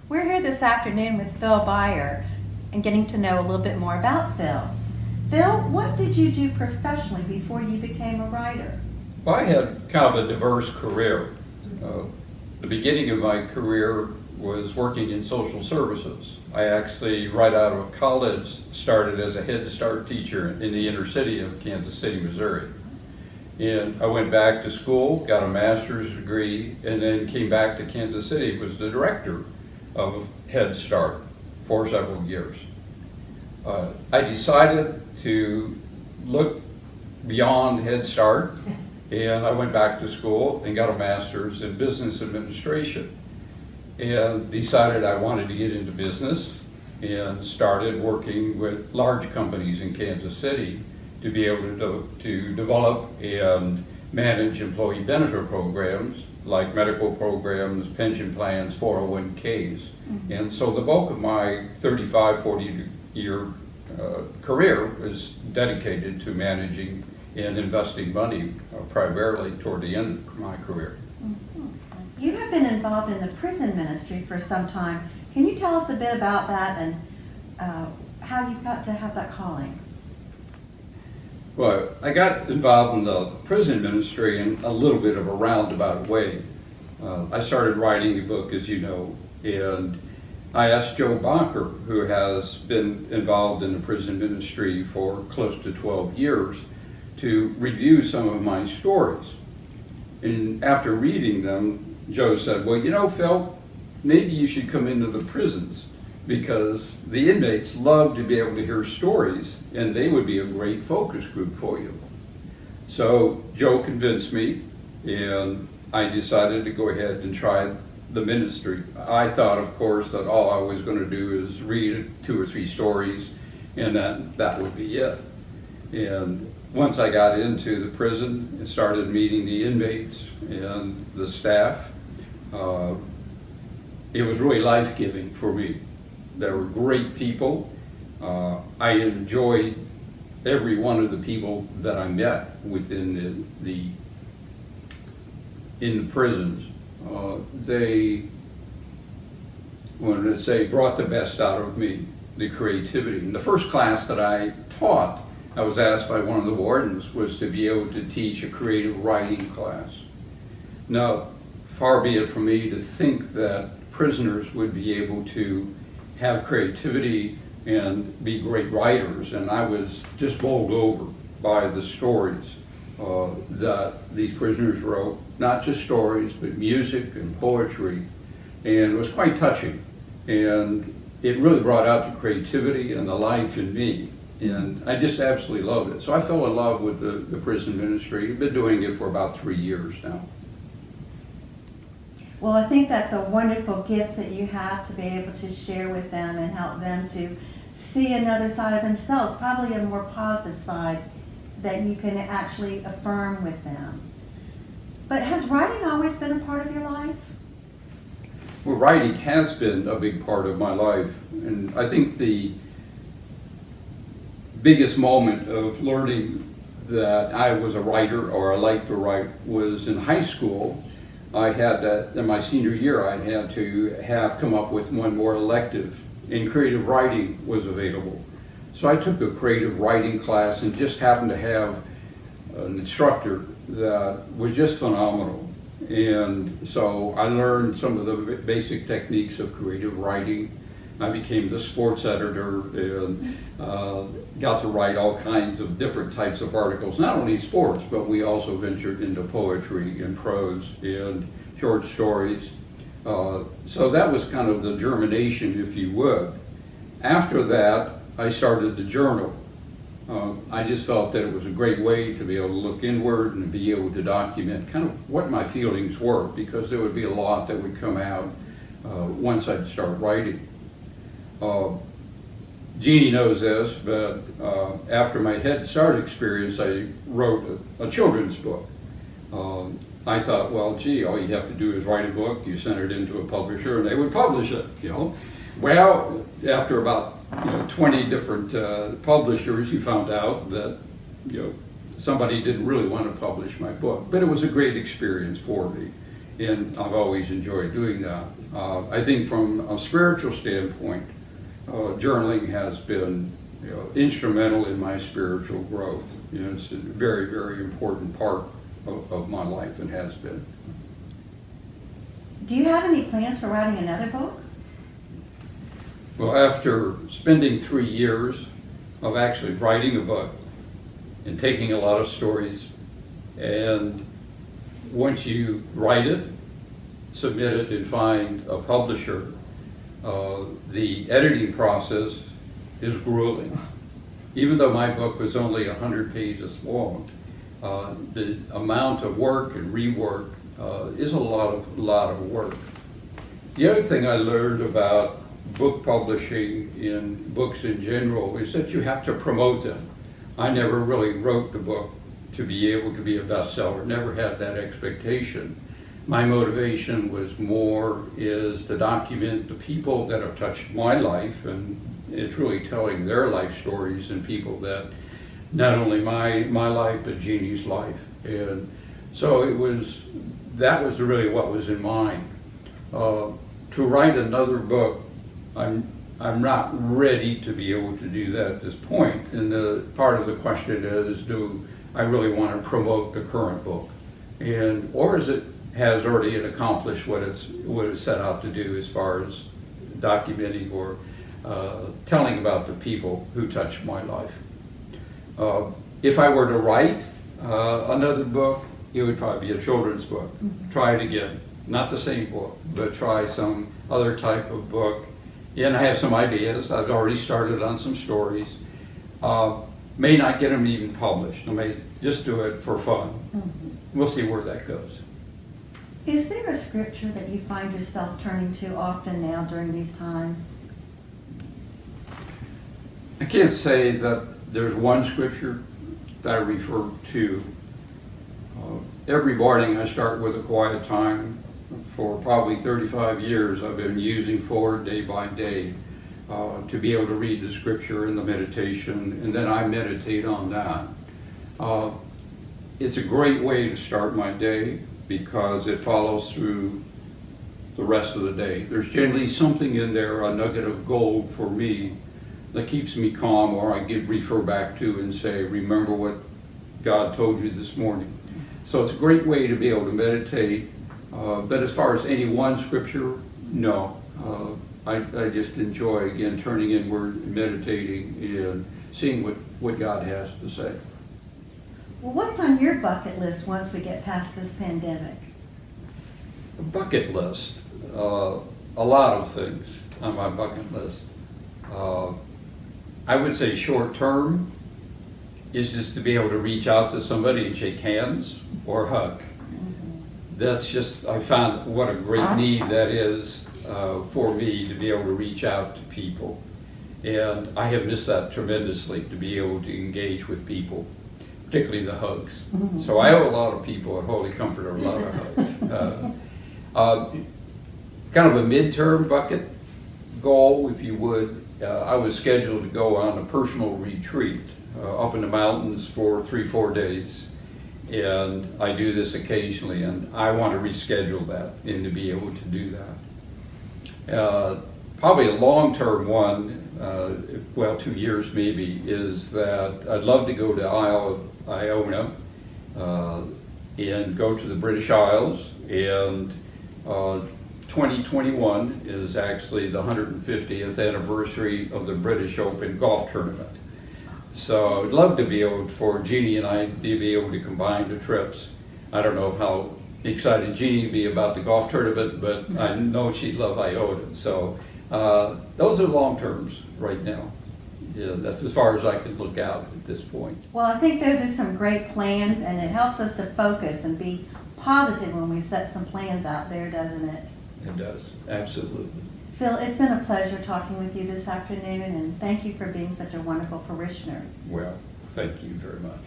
We're here this afternoon with Phil Beyer and getting to know a little bit more about Phil. Phil, what did you do professionally before you became a writer? Well, I had kind of a diverse career. The beginning of my career was working in social services. I actually, right out of college, started as a Head Start teacher in the inner city of Kansas City, Missouri. And I went back to school, got a master's degree, and then came back to Kansas City, was the director of Head Start for several years. I decided to look beyond Head Start, and I went back to school and got a master's in business administration, and decided I wanted to get into business and started working with large companies in Kansas City to be able to develop and manage employee benefit programs like medical programs, pension plans, 401ks. Mm-hmm. And so the bulk of my 35, 40-year career is dedicated to managing and investing money primarily toward the end of my career. Mm-hmm. You have been involved in the prison ministry for some time. Can you tell us a bit about that and how you got to have that calling? Well, I got involved in the prison ministry in a little bit of a roundabout way. I started writing a book, as you know, and I asked Joe Bonker, who has been involved in the prison ministry for close to 12 years, to review some of my stories. And after reading them, Joe said, well, you know, Phil, maybe you should come into the prisons, because the inmates love to be able to hear stories, and they would be a great focus group for you. So Joe convinced me, and I decided to go ahead and try the ministry. I thought, of course, that all I was going to do is read 2 or 3 stories, and that would be it. And once I got into the prison and started meeting the inmates and the staff, it was really life-giving for me. They were great people. I enjoyed every one of the people that I met within in the prisons. They, when I say, brought the best out of me, the creativity. In the first class that I taught, I was asked by one of the wardens was to be able to teach a creative writing class. Now, far be it from me to think that prisoners would be able to have creativity and be great writers, and I was just bowled over by the stories that these prisoners wrote, not just stories, but music and poetry, and it was quite touching. And it really brought out the creativity and the life in me, and I just absolutely loved it. So I fell in love with the prison ministry. I've been doing it for about 3 years now. Well, I think that's a wonderful gift that you have to be able to share with them and help them to see another side of themselves, probably a more positive side that you can actually affirm with them. But has writing always been a part of your life? Well, writing has been a big part of my life, and I think the biggest moment of learning that I was a writer or I liked to write was in high school. I had that in my senior year. I had to have come up with one more elective, and creative writing was available. So I took a creative writing class and just happened to have an instructor that was just phenomenal. And so I learned some of the basic techniques of creative writing. I became the sports editor and got to write all kinds of different types of articles, not only sports, but we also ventured into poetry and prose and short stories. So that was kind of the germination, if you would. After that, I started the journal. I just felt that it was a great way to be able to look inward and be able to document kind of what my feelings were, because there would be a lot that would come out once I'd start writing. Jeannie knows this, but after my Head Start experience, I wrote a children's book. I thought, well, gee, all you have to do is write a book, you send it into a publisher, and they would publish it, you know. Well, after about 20 different publishers, you found out that somebody didn't really want to publish my book, but it was a great experience for me. and I've always enjoyed doing that. I think from a spiritual standpoint, journaling has been instrumental in my spiritual growth. It's a very, very important part of my life and has been. Do you have any plans for writing another book? Well, after spending 3 years of actually writing a book and taking a lot of stories, and once you write it, submit it, and find a publisher, the editing process is grueling. Even though my book was only 100 pages long, the amount of work and rework is a lot of work. The other thing I learned about book publishing in books in general is that you have to promote them. I never really wrote the book to be able to be a bestseller, never had that expectation. My motivation was more is to document the people that have touched my life, and it's really telling their life stories and people that not only my life but Jeannie's life. And so that was really what was in mind. To write another book, I'm not ready to be able to do that at this point. And the part of the question is, do I really want to promote the current book, or is it has already accomplished what it's set out to do as far as documenting or telling about the people who touched my life. If I were to write another book, it would probably be a children's book. Try it again. Not the same book, but try some other type of book. And I have some ideas. I've already started on some stories. May not get them even published. I may just do it for fun. We'll see where that goes. Is there a scripture that you find yourself turning to often now during these times? I can't say that there's one scripture that I refer to. Every morning I start with a quiet time. For probably 35 years I've been using forward day by day to be able to read the scripture and the meditation, and then I meditate on that. It's a great way to start my day because it follows through the rest of the day. There's generally something in there, a nugget of gold for me, that keeps me calm, or I refer back to and say, remember what God told you this morning. So it's a great way to be able to meditate. But as far as any one scripture, no. I just enjoy, again, turning inward, meditating, and seeing what God has to say. Well, what's on your bucket list once we get past this pandemic? A bucket list. A lot of things on my bucket list. I would say short term is just to be able to reach out to somebody and shake hands or hug. That's just, I found what a great need that is for me to be able to reach out to people. And I have missed that tremendously, to be able to engage with people, particularly the hugs. So I owe a lot of people at Holy Comfort a lot of hugs. Kind of a midterm bucket goal, if you would. I was scheduled to go on a personal retreat up in the mountains for 3-4 days. And I do this occasionally, and I want to reschedule that and to be able to do that. Probably a long-term one, 2 years maybe, is that I'd love to go to Iona and go to the British Isles. And 2021 is actually the 150th anniversary of the British Open golf tournament. So I'd love to be able, for Jeannie and I, to be able to combine the trips. I don't know how excited Jeannie would be about the golf tournament, but I know she'd love Iona. So those are long terms right now. Yeah, that's as far as I can look out at this point. Well, I think those are some great plans, and it helps us to focus and be positive when we set some plans out there, doesn't it? It does, absolutely. Phil, it's been a pleasure talking with you this afternoon, and thank you for being such a wonderful parishioner. Well, thank you very much.